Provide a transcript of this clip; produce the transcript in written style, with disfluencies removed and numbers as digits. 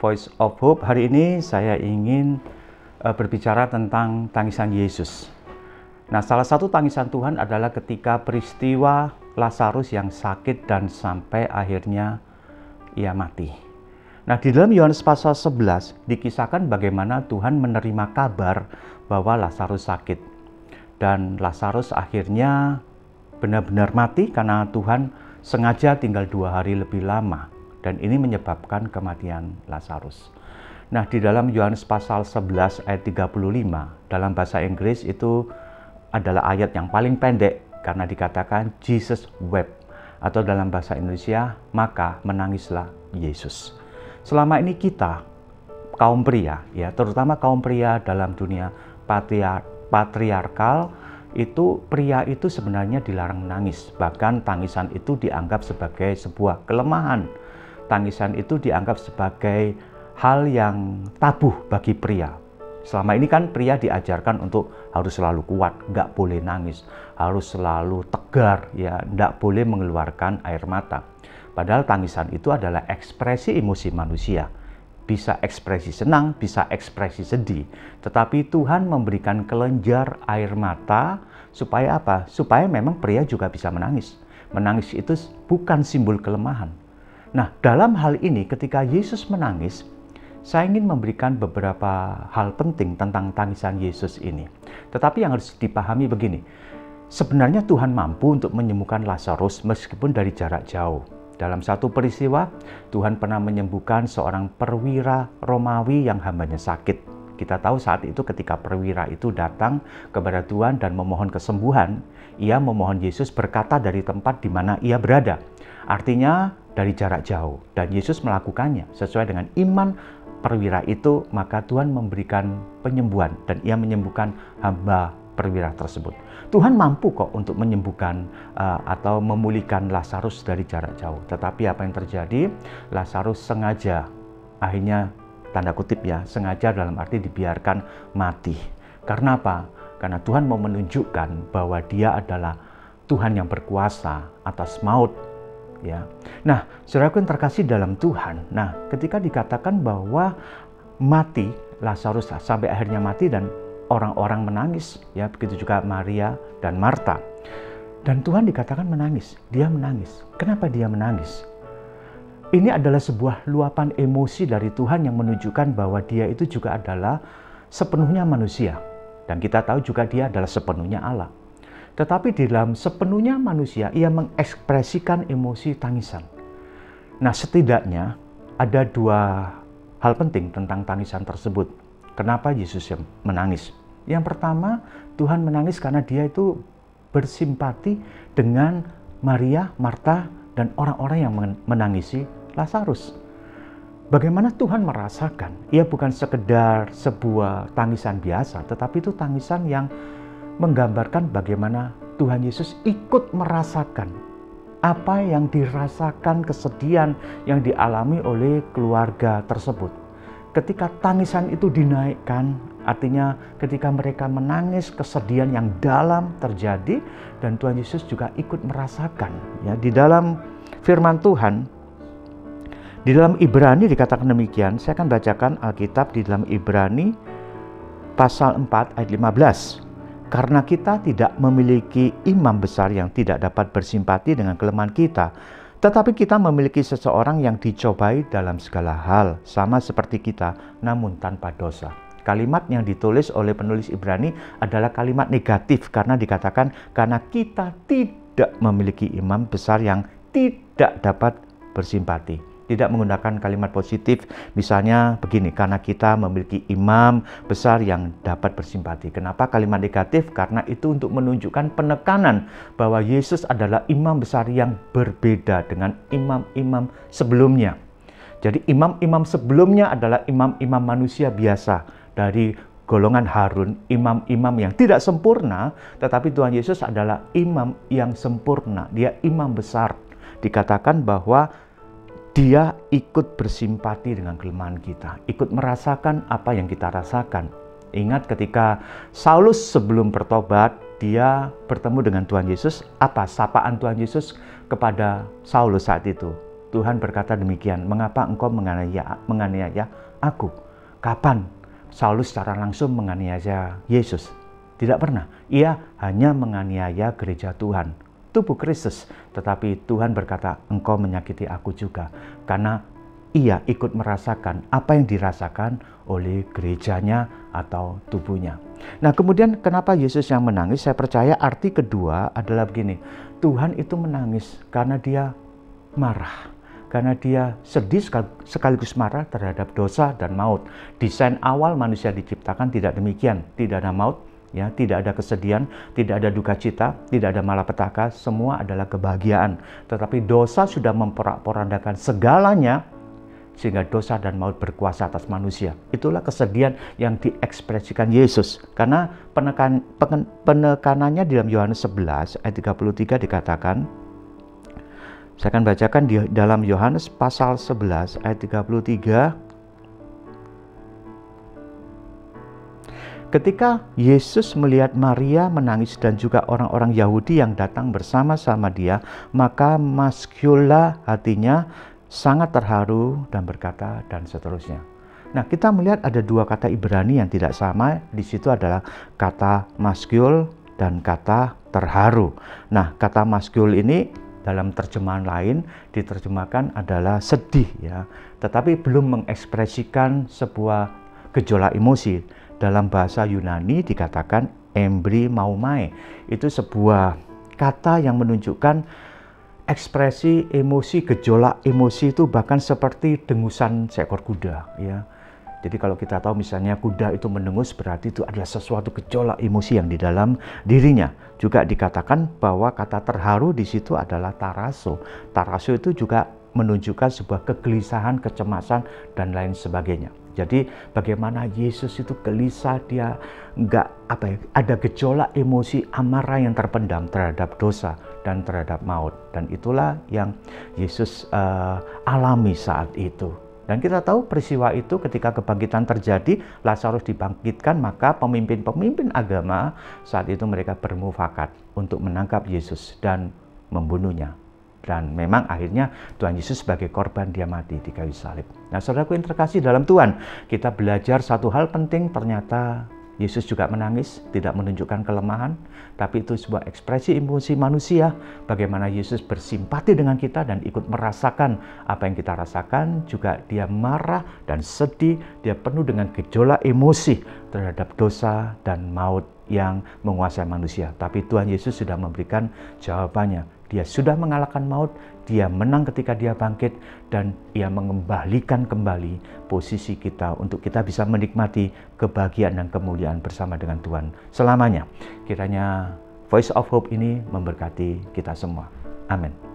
Voice of Hope. Hari ini saya ingin berbicara tentang tangisan Yesus. Nah, salah satu tangisan Tuhan adalah ketika peristiwa Lazarus yang sakit dan sampai akhirnya ia mati. Nah, di dalam Yohanes pasal 11 dikisahkan bagaimana Tuhan menerima kabar bahwa Lazarus sakit. Dan Lazarus akhirnya benar-benar mati karena Tuhan sengaja tinggal 2 hari lebih lama. Dan ini menyebabkan kematian Lazarus. Nah, di dalam Yohanes pasal 11 ayat 35, dalam bahasa Inggris itu adalah ayat yang paling pendek karena dikatakan Jesus wept, atau dalam bahasa Indonesia, maka menangislah Yesus. Selama ini kita, kaum pria, ya, terutama kaum pria dalam dunia patriarkal, itu pria itu sebenarnya dilarang menangis. Bahkan tangisan itu dianggap sebagai sebuah kelemahan. Tangisan itu dianggap sebagai hal yang tabu bagi pria. Selama ini kan pria diajarkan untuk harus selalu kuat, nggak boleh nangis, harus selalu tegar, ya, nggak boleh mengeluarkan air mata. Padahal tangisan itu adalah ekspresi emosi manusia. Bisa ekspresi senang, bisa ekspresi sedih. Tetapi Tuhan memberikan kelenjar air mata supaya apa? Supaya memang pria juga bisa menangis. Menangis itu bukan simbol kelemahan. Nah, dalam hal ini ketika Yesus menangis, saya ingin memberikan beberapa hal penting tentang tangisan Yesus ini. Tetapi yang harus dipahami begini, sebenarnya Tuhan mampu untuk menyembuhkan Lazarus meskipun dari jarak jauh. Dalam satu peristiwa, Tuhan pernah menyembuhkan seorang perwira Romawi yang hambanya sakit. Kita tahu saat itu ketika perwira itu datang kepada Tuhan dan memohon kesembuhan, ia memohon Yesus berkata dari tempat di mana ia berada. Artinya dari jarak jauh, dan Yesus melakukannya sesuai dengan iman perwira itu, maka Tuhan memberikan penyembuhan dan ia menyembuhkan hamba perwira tersebut. Tuhan mampu kok untuk menyembuhkan atau memulihkan Lazarus dari jarak jauh. Tetapi apa yang terjadi? Lazarus sengaja, akhirnya tanda kutip ya, sengaja dalam arti dibiarkan mati. Karena apa? Karena Tuhan mau menunjukkan bahwa Dia adalah Tuhan yang berkuasa atas maut. Ya. Nah, saudaraku yang terkasih dalam Tuhan. Nah, ketika dikatakan bahwa mati, Lazarus sampai akhirnya mati dan orang-orang menangis, ya, begitu juga Maria dan Marta. Dan Tuhan dikatakan menangis, dia menangis. Kenapa dia menangis? Ini adalah sebuah luapan emosi dari Tuhan yang menunjukkan bahwa dia itu juga adalah sepenuhnya manusia. Dan kita tahu juga dia adalah sepenuhnya Allah. Tetapi di dalam sepenuhnya manusia, ia mengekspresikan emosi tangisan. Nah, setidaknya ada 2 hal penting tentang tangisan tersebut. Kenapa Yesus yang menangis? Yang pertama, Tuhan menangis karena dia itu bersimpati dengan Maria, Marta, dan orang-orang yang menangisi Lazarus. Bagaimana Tuhan merasakan? Ia bukan sekedar sebuah tangisan biasa, tetapi itu tangisan yang menggambarkan bagaimana Tuhan Yesus ikut merasakan apa yang dirasakan, kesedihan yang dialami oleh keluarga tersebut. Ketika tangisan itu dinaikkan, artinya ketika mereka menangis, kesedihan yang dalam terjadi dan Tuhan Yesus juga ikut merasakan. Ya, di dalam firman Tuhan, di dalam Ibrani dikatakan demikian. Saya akan bacakan Alkitab di dalam Ibrani pasal 4 ayat 15. Karena kita tidak memiliki imam besar yang tidak dapat bersimpati dengan kelemahan kita, tetapi kita memiliki seseorang yang dicobai dalam segala hal, sama seperti kita, namun tanpa dosa. Kalimat yang ditulis oleh penulis Ibrani adalah kalimat negatif karena dikatakan karena kita tidak memiliki imam besar yang tidak dapat bersimpati. Tidak menggunakan kalimat positif, misalnya begini, karena kita memiliki imam besar yang dapat bersimpati. Kenapa kalimat negatif? Karena itu untuk menunjukkan penekanan bahwa Yesus adalah imam besar yang berbeda dengan imam-imam sebelumnya. Jadi imam-imam sebelumnya adalah imam-imam manusia biasa dari golongan Harun, imam-imam yang tidak sempurna, tetapi Tuhan Yesus adalah imam yang sempurna. Dia imam besar. Dikatakan bahwa Dia ikut bersimpati dengan kelemahan kita, ikut merasakan apa yang kita rasakan. Ingat ketika Saulus sebelum bertobat, dia bertemu dengan Tuhan Yesus. Apa sapaan Tuhan Yesus kepada Saulus saat itu? Tuhan berkata demikian, mengapa engkau menganiaya aku? Kapan Saulus secara langsung menganiaya Yesus? Tidak pernah. Ia hanya menganiaya gereja Tuhan, tubuh Kristus. Tetapi Tuhan berkata, engkau menyakiti aku juga. Karena ia ikut merasakan apa yang dirasakan oleh gerejanya atau tubuhnya. Nah, kemudian kenapa Yesus yang menangis? Saya percaya arti kedua adalah begini. Tuhan itu menangis karena dia marah. Karena dia sedih sekaligus marah terhadap dosa dan maut. Desain awal manusia diciptakan tidak demikian. Tidak ada maut, ya, tidak ada kesedihan, tidak ada duka cita, tidak ada malapetaka, semua adalah kebahagiaan. Tetapi dosa sudah memporak-porandakan segalanya, sehingga dosa dan maut berkuasa atas manusia. Itulah kesedihan yang diekspresikan Yesus. Karena penekanannya di dalam Yohanes 11 ayat 33 dikatakan, saya akan bacakan di dalam Yohanes pasal 11 ayat 33. Ketika Yesus melihat Maria menangis dan juga orang-orang Yahudi yang datang bersama-sama dia, maka maskulah hatinya, sangat terharu dan berkata, dan seterusnya. Nah, kita melihat ada dua kata Ibrani yang tidak sama. Di situ adalah kata maskul dan kata terharu. Nah, kata maskul ini dalam terjemahan lain diterjemahkan adalah sedih, ya. Tetapi belum mengekspresikan sebuah gejolak emosi. Dalam bahasa Yunani dikatakan embri maumai. Itu sebuah kata yang menunjukkan ekspresi emosi, gejolak emosi itu bahkan seperti dengusan seekor kuda, ya. Jadi kalau kita tahu misalnya kuda itu mendengus, berarti itu adalah sesuatu gejolak emosi yang di dalam dirinya. Juga dikatakan bahwa kata terharu di situ adalah taraso. Taraso itu juga menunjukkan sebuah kegelisahan, kecemasan, dan lain sebagainya. Jadi bagaimana Yesus itu gelisah, dia ada gejolak emosi amarah yang terpendam terhadap dosa dan terhadap maut. Dan itulah yang Yesus alami saat itu. Dan kita tahu peristiwa itu ketika kebangkitan terjadi, Lazarus dibangkitkan, maka pemimpin-pemimpin agama saat itu mereka bermufakat untuk menangkap Yesus dan membunuhnya. Dan memang akhirnya Tuhan Yesus sebagai korban dia mati di kayu salib. Nah, saudaraku yang terkasih dalam Tuhan, kita belajar satu hal penting, ternyata Yesus juga menangis, tidak menunjukkan kelemahan, tapi itu sebuah ekspresi emosi manusia. Bagaimana Yesus bersimpati dengan kita dan ikut merasakan apa yang kita rasakan. Juga dia marah dan sedih, dia penuh dengan gejolak emosi terhadap dosa dan maut yang menguasai manusia. Tapi Tuhan Yesus sudah memberikan jawabannya. Dia sudah mengalahkan maut, dia menang ketika dia bangkit, dan ia mengembalikan kembali posisi kita untuk kita bisa menikmati kebahagiaan dan kemuliaan bersama dengan Tuhan selamanya. Kiranya Voice of Hope ini memberkati kita semua. Amin.